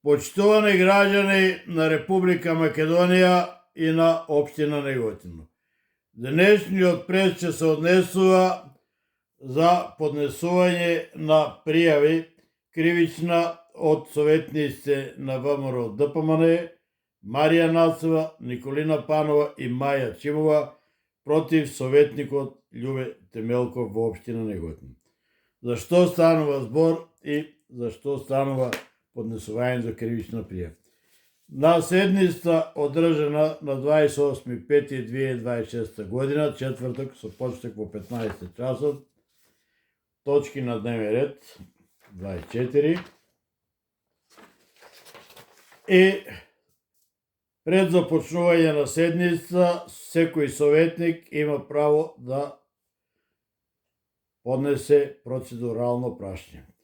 Почитувани граѓани на Република Македонија и на општина Неготино. Денешниот прес ќе се однесува за поднесување на пријави кривична од советниците на ВМРО ДПМН, Марија Нацева, Николина Панова и Маја Чимова против советникот Љубе Темелков во општина Неготино. Зашто станува збор и зашто станува поднесување за кривична пријава? На седница одржана на 28.5.2026 година, четврток, со почеток во 15 часот, точки на дневен ред 24, и пред започнување на седница секој советник има право да поднесе процедурално прашање.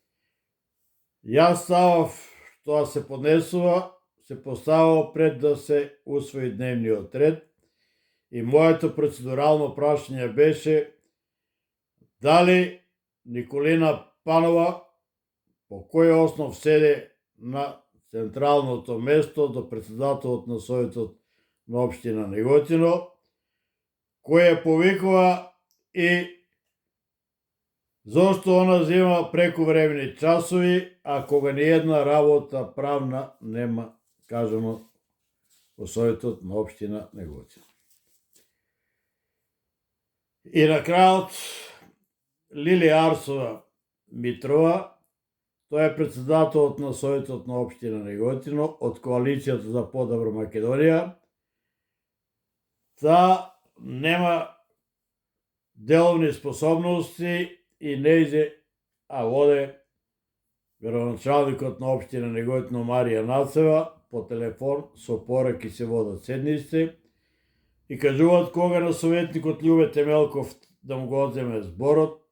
Јас ставав тоа се поднесува, се поставува пред да се усвои дневниот ред и моето процедурално прашање беше дали Николина Панова по кој основ седе на централното место до председателот на Советот на општина Неготино, кој ја повикува и зошто она зема прекувремени часови, а кога ни една работа правна нема кажано во Советот на општина Неготино. И на крајот Лилија Арсова Митрова, тој е председателот на Советот на општина Неготино од Коалицијата за подобра Македонија. Таа нема деловни способности и нејзе, а воде градоначалникот на општина Неготино Марија Нацева по телефон со пораки се водат седниците и кажуваат кога на советникот Љубе Темелков да му го одземе зборот,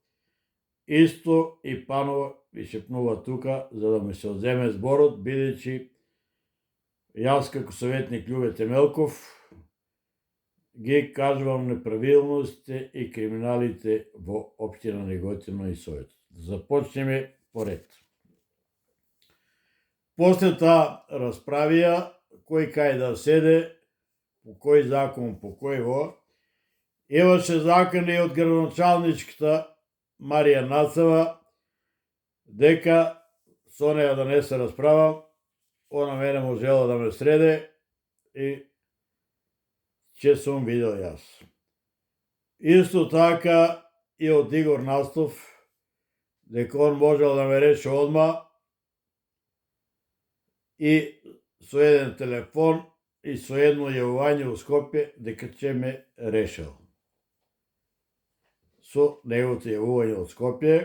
исто и Панова ви шепнува тука за да му се одземе зборот, бидејќи јас како советник Љубе Темелков ги кажувам неправилностите и криминалите во општина Неготино и Советот. Започнеме поред. После таа расправија кој кај да седе, по кој закон, по кој во, имаше закони од градоначалничката Марија Нацева дека со неја да не се расправам, она мене можела да ме среде и ќе сум видел јас. Исто така и од Игор Настов, дека он можел да ме реше одма и со еден телефон и со едно јавување во Скопје дека ќе ме решел. Со неговото јавување од Скопје,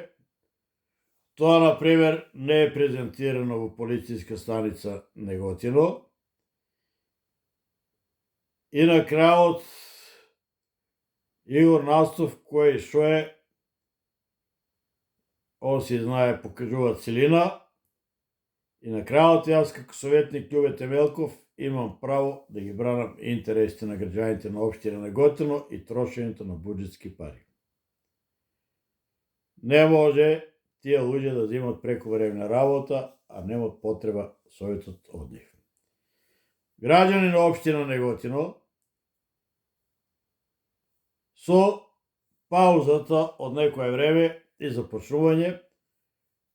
тоа, например, не е презентирано во полициска станица Неготино. И на крајот Игор Настов, кој што е, он си знае, покажува силина. И на крајот јас како советник Љубе Темелков имам право да ги бранам интересите на граѓаните на општина Неготино и трошењето на буџетски пари. Не може тие луѓе да земат прекувремена работа, а немат потреба Советот од нив. Граѓани на општина Неготино со паузата од некое време и започнување,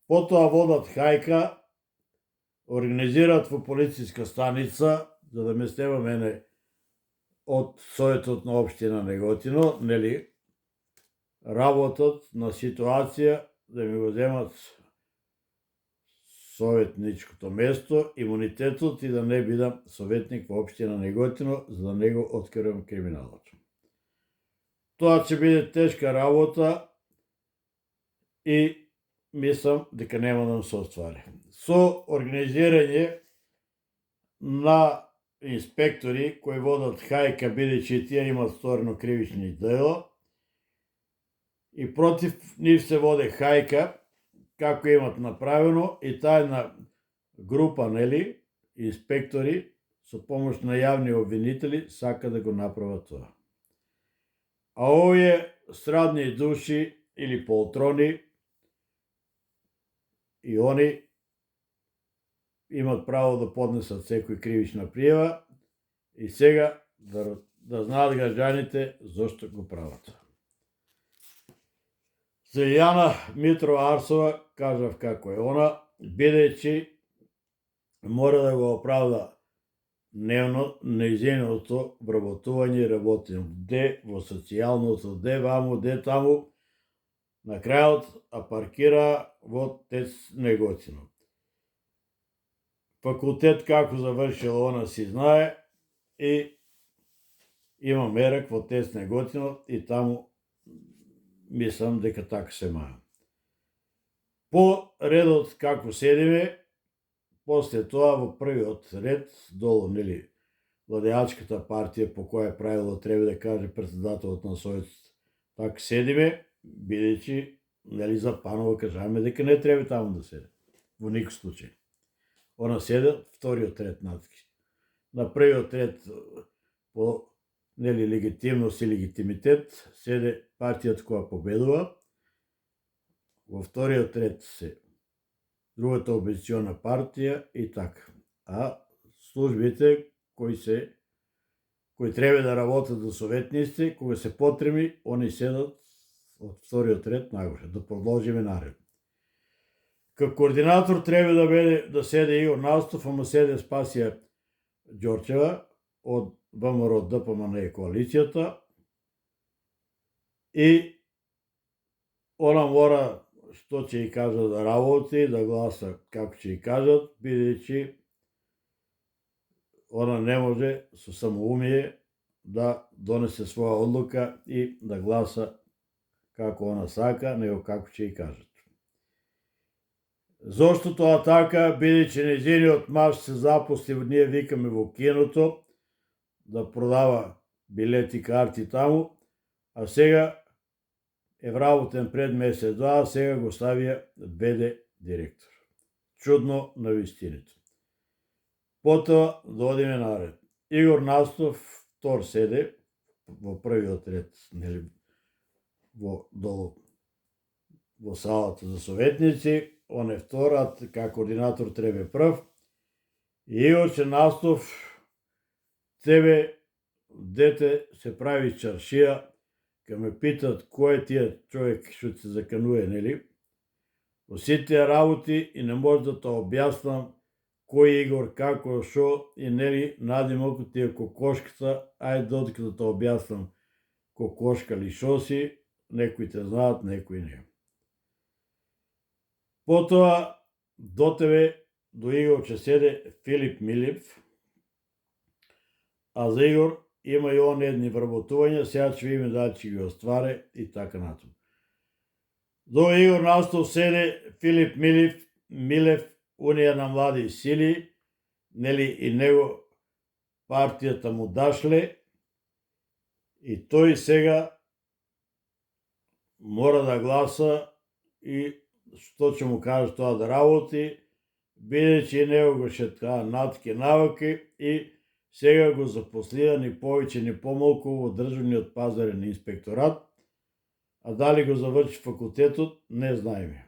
потоа водат хајка, организираат во полициска станица, за да ме снема мене од Советот на општина Неготино, нели, работат на ситуација да ми го земат советничкото место, имунитетот и да не бидам советник во општина Неготино, за да не го откривам криминалот. Тоа ќе биде тешка работа и мислам дека нема да се оствари. Со организирање на инспектори кои водат хајка, бидејќи тие имат сторено кривични дела, и против нив се воде хајка, како имат направено, и таа една група, нели, инспектори, со помош на јавни обвинители, сака да го направат тоа. А овие срадни души или полтрони и они имат право да поднесат секој кривична пријава и сега да знаат граѓаните зошто го прават. За Јана Митрова Арсова кажав како е она, бидејќи мора да го оправда неизиното вработување и работење, де во социјалното, де ваму, де таму, на крајот паркира во ТЕЦ Неготино. Факултет како завршил она си знае и има мерак во ТЕЦ Неготино и таму мислам дека така се маја. По редот како седиме, после тоа во првиот ред, долу, нели, владеачката партија по која правило треба да каже председателот на Советот, така седиме, бидејќи, нели, за Панова кажаме дека не треба таму да седе, во никој случај. Она седе вториот ред натки. На првиот ред по, нели, легитимност и легитимитет седе партијата која победува, во вториот ред се другата опозициона партија и така. А службите кои треба да работат за советници, кога се потребни, они седат од вториот ред нагоре, да продолжиме наред. Како координатор треба да седе Игор Настов, ама седе Спасија Ѓорчева од ВМРО ДПМН и коалицијата и она мора што ќе и кажат да работи, да гласа како ќе и кажат, бидејќи она не може со самоумие да донесе своја одлука и да гласа како она сака, него како ќе и кажат. Зошто тоа така? Бидејќи нејзиниот маж се запусти, ние викаме, во киното, да продава билети, карти таму, а сега е вработен пред месец-два, сега го ставија ВД директор. Чудно на вистините. Потоа да одиме наред. Игор Настов, втор седе во првиот ред, нели, долу во салата за советници, он е втор, а како координатор треба прв. И Игорче Настов, тебе дете се прави чаршија, ка ме питат кој е тие човек што се заканува, нели? Во сите работи и не може да тоа објаснам кој Игор, како, шо и нели надимок тие кокошката, ајде додека да тоа објаснам кокошка ли шо си, некои те знаат, некои не. Потоа до тебе, до Игор ќе седе Филип Милев, а за Игор има и он едни вработувања, сега ќе видиме дали ќе ги остваре и така натаму. До Игор Настов седе Филип Милев, Унија на млади сили, нели и него партијата му дашле, и тој сега мора да гласа и што ќе му каже тоа да работи, бидејќи него го шетка натки наваки и сега го запослија ни повеќе ни помалку во државниот пазарен инспекторат, а дали го заврши факултетот, не знаеме.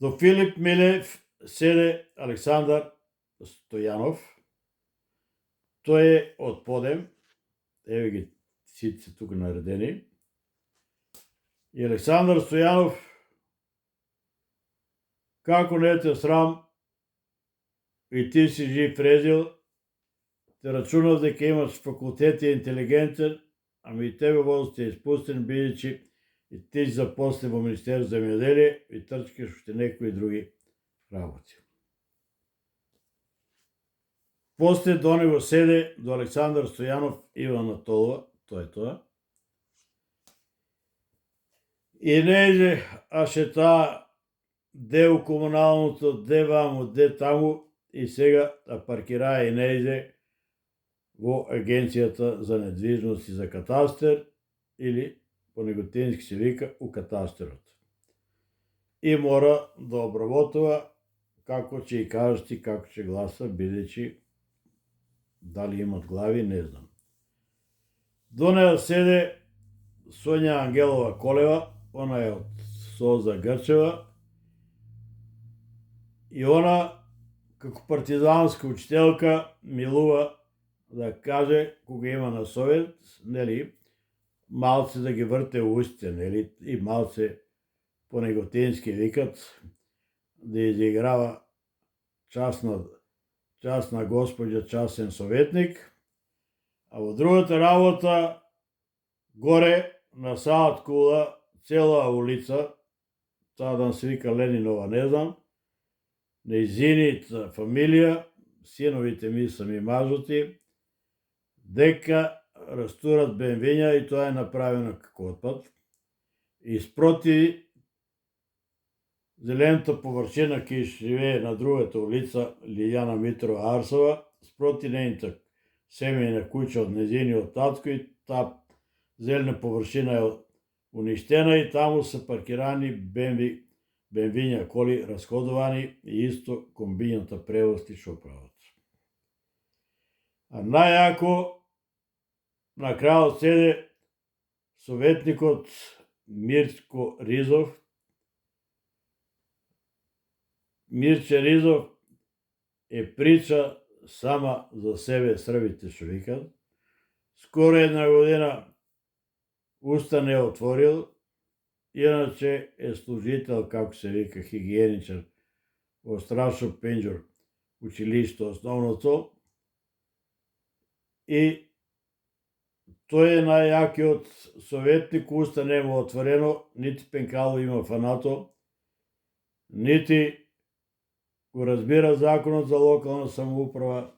До Филип Милев седе Александар Стојанов, тој е од Подем, еве ги сите се тука наредени, и Александар Стојанов, како не те срам, и ти си жив резил, те рачунав дека имаш факултет и интелигентен, ами и тебе возот е испустен, бидејќи и ти си запослен во Министерство за земјоделие и трчкаш уште некои други работи. После до него седе, до Александар Стојанов, Иван Атолова, тоа е тоа. И не иде, а шета де у комуналното, де ваму, де таму, и сега паркираа и не иде во Агенцијата за недвижност и за катастер, или по неготински се вика у катастерот. И мора да обработува како ќе и кажат и како ќе гласа, бидејќи дали имат глави, не знам. До неја седе Сонја Ангелова, Колева, она е од Соза Грчева, и Александар Стојанов, Иван Атолова, Иван Атолова, Сонја Ангелова, Колева, она е од Соза Грчева, и Александар Стојанов, Иван Атолова, Сонја Ангелова, Колева, она е од Соза Грчева, И она, како партизанска учителка, милува да каже кога има на совет, нели, малце да ги врте устите, нели, и малце по неготински викат, да изиграва частна госпоѓа, частен советник, а во другата работа, горе на Саат Кула, цела улица, таа се вика Ленинова, не знам, нејзиница фамилија, синовите ми сами мажути, дека растурат бенвиња и тоа е направено како отпад. И спроти зелената површина која живее на другата улица Лиљана Митрова Арсова, спроти нејната семејна куќа од нејзиниот татко и таа зелена површина е уништена и таму се паркирани бенвиња коли расходувани и исто комбината превозти што прават. А најако на крајот седе советникот Мирче Ризов е прича сама за себе србите што викат. Скоро една година уста не отворил, иначе е служител, како се вика, хигиеничар во Страшо Пенџур училиште основното. И тој е најјакиот советник, уста нема отворено, нити пенкало има фанато, нити го разбира законот за локална самоуправа,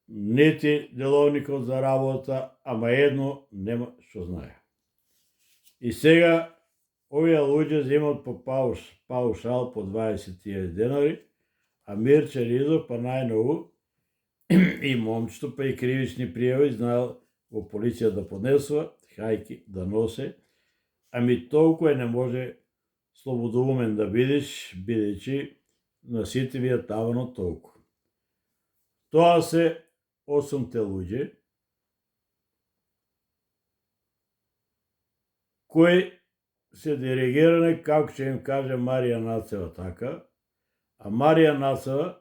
нити деловникот за работа, ама едно нема што знае. И сега овие луѓе земат по паушал по 20.000 денари, а Мирче Ризов па најнову и момчето па и кривични пријави знаел во полиција да поднесува, хајки да носе, ами толку не може слободоумен да бидеш, бидејќи на сите ви е тавано толку. Тоа се 8 луѓе кои се диригирани, како ќе им каже Марија Нацева така, а Марија Нацева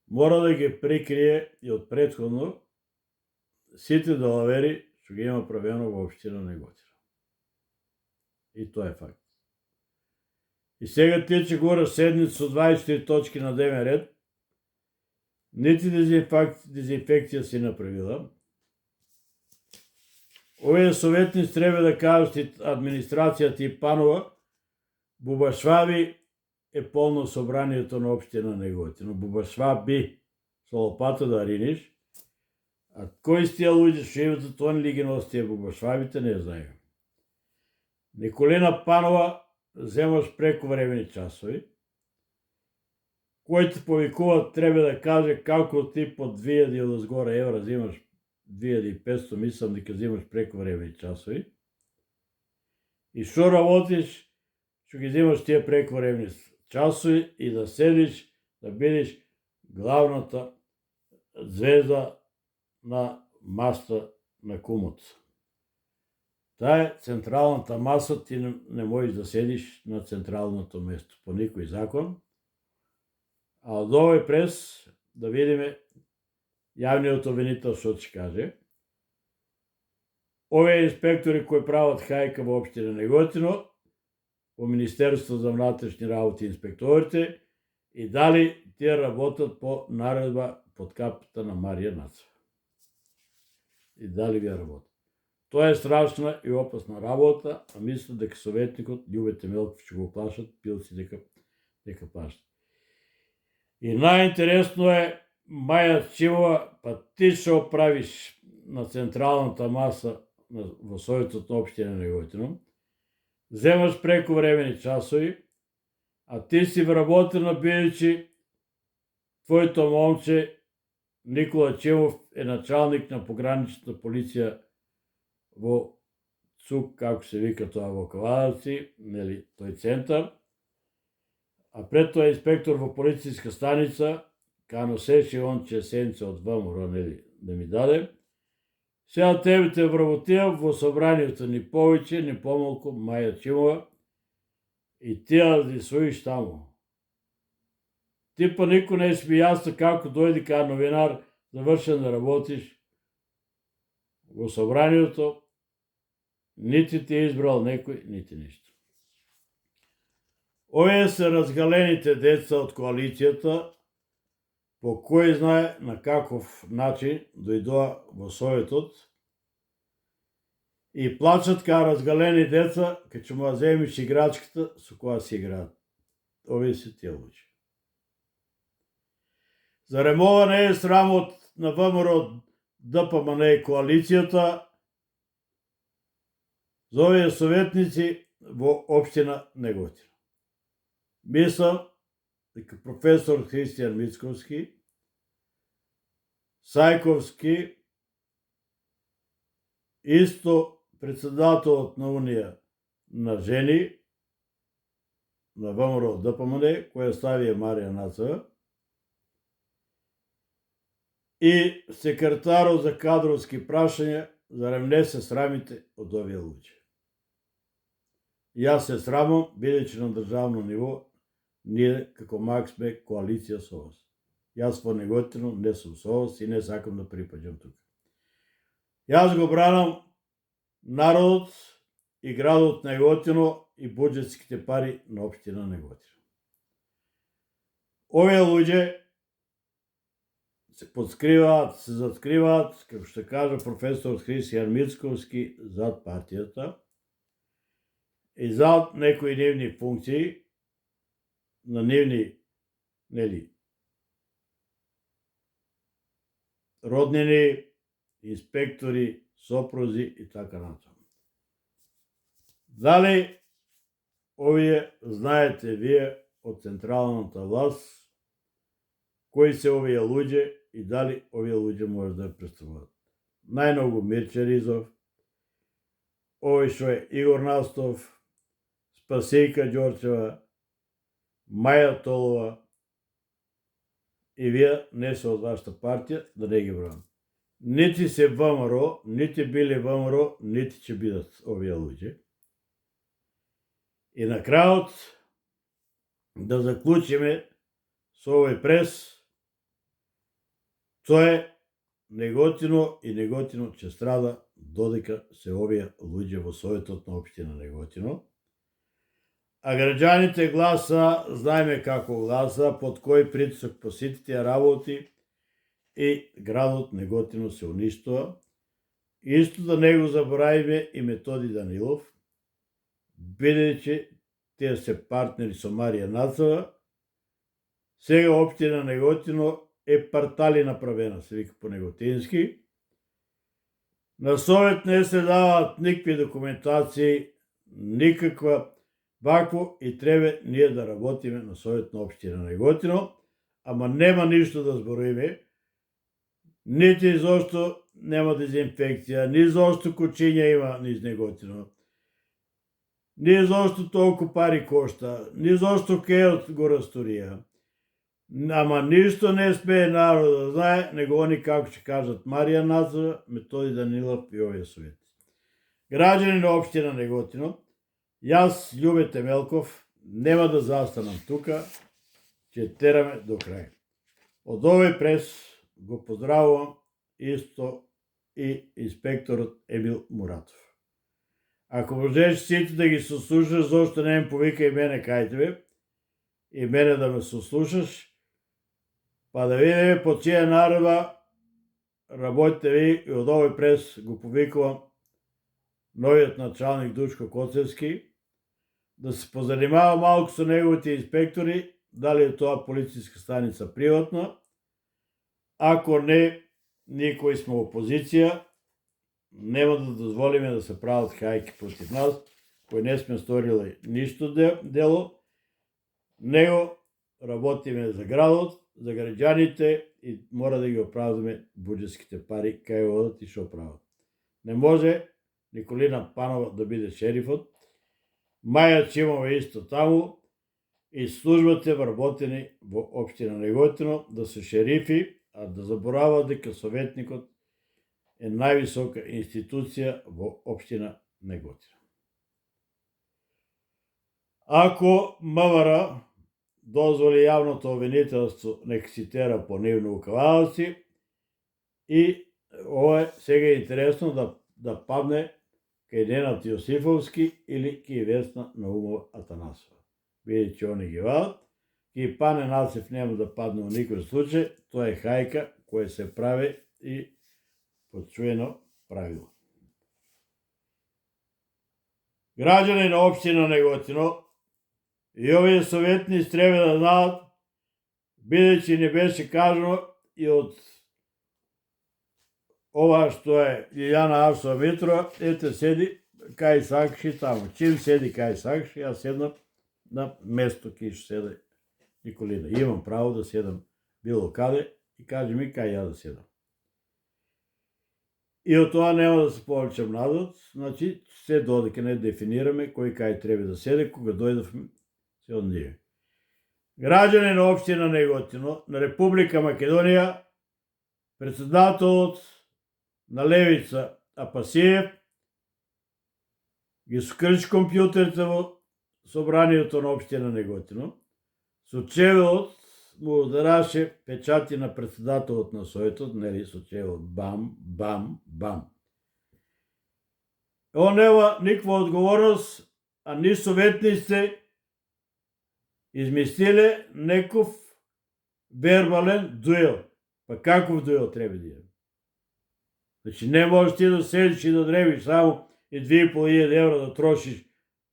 мора да ги прикрие и од претходно сите далавери што ги има правено во општина Неготина. И тоа е факт. И сега тече горе седница со 24 точки на дневен ред, нити дезинфекција си направила. Овие советници треба да кажат и администрацијата и панова, бубашваби е полно собранието на општина Неготина. Бубашваби со лопата да риниш, а кои сте тие луѓе што имат за тоа ли ги носи тие бубашвабите, не знаеме. Николина Панова земаш прековремени часови, кои ти повикуваат треба да каже како ти по 2000 од згоре евра земаш 2500, мислам дека земаш прековремени часови. И што работиш, што ги земаш тие прековремени часови и да седиш, да бидеш главната звезда на маста на кумот. Таа е централната маса, ти не можеш да седиш на централното место по никој закон. А од овој прес да видиме јавниот обвинител што ќе каже. Овие инспектори кои прават хајка во општина Неготино, во Министерството за внатрешни работи инспекторите, и дали тие работат по наредба под капата на Марија Нацева. И дали ги работат. Тоа е страшна и опасна работа, а мислам дека советникот Љубе Темелков ќе го плашат, пилци дека плашат. И најинтересно е, Маја Чимова, па ти што правиш на централната маса во Советот на општина Неготино, земаш прековремени часови, а ти си вработена бидејќи твоето момче Никола Чимов е началник на пограничната полиција во ЦУК, како се вика тоа во Кавадовци, нели, тој центар, а пред тоа инспектор во полицијска станица, Кано Сеши, он че сенца од ВМРО, нели, да ми даде. Сега тебе те вработија во собранието ни повеќе, ни помалку Маја Чимова, и ти ја да своиш таму. Ти па никој не си ми јасно како дојди кај новинар, завршен да работиш во собранието, нити ти е избрал некој, нити ништо. Овие се разгалените деца од коалицијата, по кој знае на каков начин дојдоа во Советот и плачат кај разгалени деца, кај ќе му земиш играчката со која си играат. Овие се тие луѓе. Зарем ова не е срамот на ВМРО, ДПМН и коалицијата за овие советници во општина Неготино? Мислам дека професор Христијан Мицковски, Сајковски, исто председателот на Унија на жени на ВМРО ДПМН, која ставија Марија Нацева, и секретарот за кадровски прашања, зарем не се срамите од овие луѓе? Јас се срамам, бидејќи на државно ниво ние како МАК сме коалиција со вас. Јас во Неготино не сум со вас и не сакам да припаѓам тука. Јас го бранам народот и градот Неготино и буџетските пари на општина Неготино. Овие луѓе се подскриваат, се заткриваат, како што кажа професор Христијан Мицковски, зад партијата и зад некои нивни функции, на нивни, нели, роднини, инспектори, сопрузи и така натаму. Дали овие знаете вие од централната власт кои се овие луѓе и дали овие луѓе може да ја представуваат? Најмногу Мирче Ризов, овој што е Игор Настов, Спасејка Ѓорчева, Маја Толова, и вие не се од вашата партија, да не ги бројам. Нити се ВМРО, нити биле ВМРО, нити ќе бидат овие луѓе. И на крајот да заклучиме со овој прес, тоа е Неготино и Неготино ќе страда додека се овие луѓе во Советот на општина Неготино. А граѓаните гласа, знаеме како гласа, под кој притисок по сите тие работи и градот Неготино се уништува. Исто да не го заборавиме и Методи Данилов, бидејќи тие се партнери со Марија Нацева. Сега општина Неготино е партали направена, се вика по неготински. На Совет не се даваат никакви документации, никаква вакво и треба ние да работиме на Совет на општина Неготино, ама нема ништо да збориме, нити зошто нема дезинфекција, ни зошто кучиња има низ Неготино, ни зошто толку пари кошта, ни зошто кеот го расторија. Ама ништо не смее народ да знае, него они како ќе кажат Марија Нацева, Методи Данилов и овие совети. Граѓани на општина Неготино, јас, Љубе Темелков, нема да застанам тука, ќе тераме до крај. Од овој прес го поздравувам исто и инспекторот Емил Муратов. Ако можеш сите да ги сослушаш, зошто не ме повика и мене кај тебе, и мене да ме сослушаш, па да видиме по чија наредба работите ви, и од овој прес го повикувам новиот началник Душко Коцевски, да се позанимава малку со неговите инспектори, дали е тоа полициска станица приватна. Ако не, ние кои сме опозиција, нема да дозволиме да се прават хајки против нас, кои не сме сторили ништо дело, него работиме за градот, за граѓаните и мора да ги оправдаме буџетските пари кај одат и што прават. Не може Николина Панова да биде шерифот, Маја Чимова исто таму и службите вработени во општина Неготино да се шерифи, а да заборават дека советникот е највисока институција во општина Неготино. Ако МВР дозволи јавното обвинителство, нека си тера по нивни укавалци и ова е сега интересно да падне кај Ненад Јосифовски или кај Весна Наумова Атанасова. Бидејќи они ги вадат, кај Пане Нацев нема да падне во никој случај, тоа е хајка која се прави и подчуено правило. Граѓани на општина Неготино и овие советници треба да знаат, бидејќи не беше кажано и од ова што е Лиљана Арсова Митрова, ете седи кај сакши таму. Чим седи кај сакши, јас седнам на место кај што седе Николина. Имам право да седам било каде и кажи ми кај ја да седам. И од тоа нема да се повлечам назад, значи се додека не дефинираме кој кај треба да седе, кога дојдовме се од ние. Граѓани на општина Неготино, на Република Македонија, председателот на Левица Апасиев ги скрчи компјутерите во собранието на општина Неготино, со чевелот му удараше печати на председателот на Советот, нели со чевелот бам, бам, бам. Он нема никаква одговорност, а ни советниците измислиле неков вербален дуел. Па каков дуел треба да има? Значи не можеш ти да седиш и да дребиш само и 2.500 евра да трошиш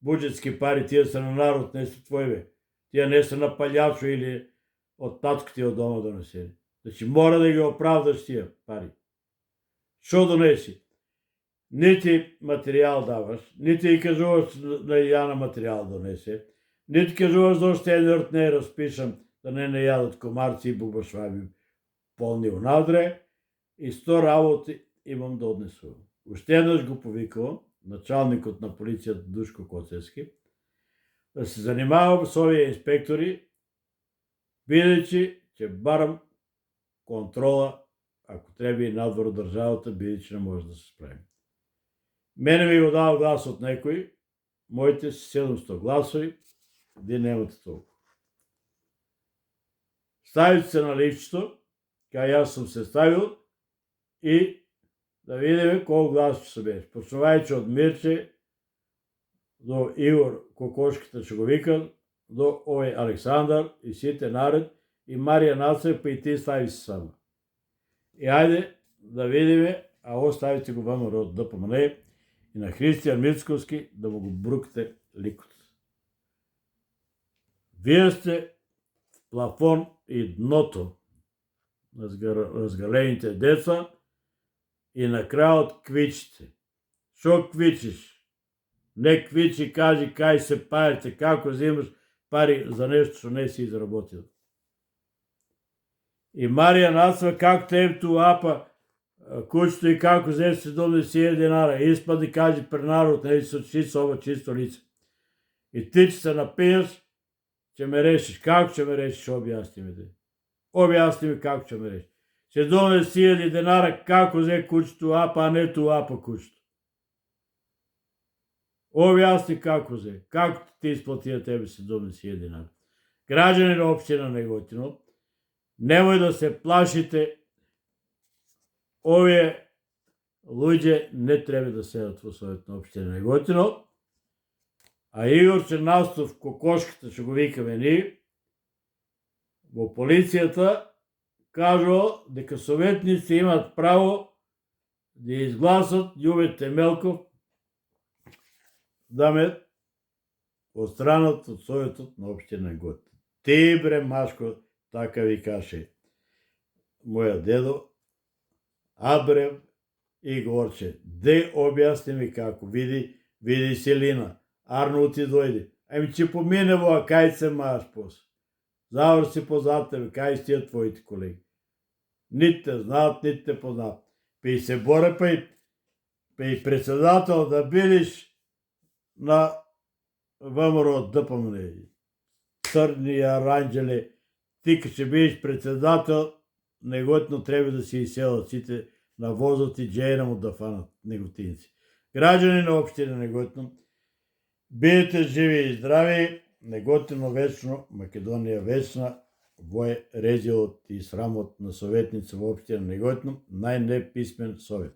буџетски пари, тие се на народ, не се твои бе. Тие не се на палјачо или од татко ти од дома донесени. Значи мора да ги оправдаш тие пари. Шо донеси? Нити материјал даваш, нити и кажуваш на Јана материјал донесе, нити кажуваш зашто еднорт не е распишан да не јадат комарци и бубашваби полни унадре, и 100 работи имам да однесувам. Уште еднаш го повикувам началникот на полицијата Душко Коцевски да се занимава со овие инспектори, бидејќи ќе барам контрола, ако треба и надвор од државата, бидејќи не може да се справи. Мене ми го дал глас од некој, моите се 700 гласови, ви немате толку. Ставите се на личето, кај јас сум се ставил, и да видиме колку гласови се беше. Почнувајќи од Мирче, до Игор Кокошката што го викан, до овој Александар и сите наред, и Марија Нацев, па и ти стави се само. И ајде да видиме, а оставите го ВМРО од ДПМН и на Христијан Мицковски да му го брукте ликот. Вие сте плафон и дното на разгалените деца и на крајот квичите. Шо квичиш? Не квичи, кажи кај се парите, како земаш пари за нешто што не си изработил. И Марија Нацва како те ту апа куќето и како зеш 70 динара, испади кажи пред народ, не со ова чисто лице. И ти че се напијаш, ќе ме решиш. Како ќе ме решиш, објасни ми те. Објасни ми како ќе ме решиш. 70 динара, како зе куќето апа, а не ту апа куќето. Објасни како зе. Како ти исплатија тебе 70 динара. Граѓани на општина Неготино, немој да се плашите, овие луѓе не треба да седат во Совет на општина Неготино, а Игор Чернастов, Кокошката, што го викаме ние, во полицијата кажува дека советници имат право да изгласат Љубе Темелков да ме отстранат од Советот на општина Неготино. Ти бре машко, така ви каже моја дедо, Абрев и Горче. Де објасни ми како, види Селина, Арно ти дојде. Ами ќе помине во кај се мааш после. Заврши позад тебе, кај стија твоите колеги. Ните те знаат, ните те познаат. Па и се боре, па и председател да бидиш на ВМРО ДПМН. Црни аранџели, ти ка ќе бидиш председател, Неготино треба да се иселат сите на возот и джејнамот да фанат неготинци. Граѓани на општина Неготино, бидете живи и здрави, Неготино вечно, Македонија вечна, во е реđелот и срамот на советници во општина Неготино, најнеписмен совет.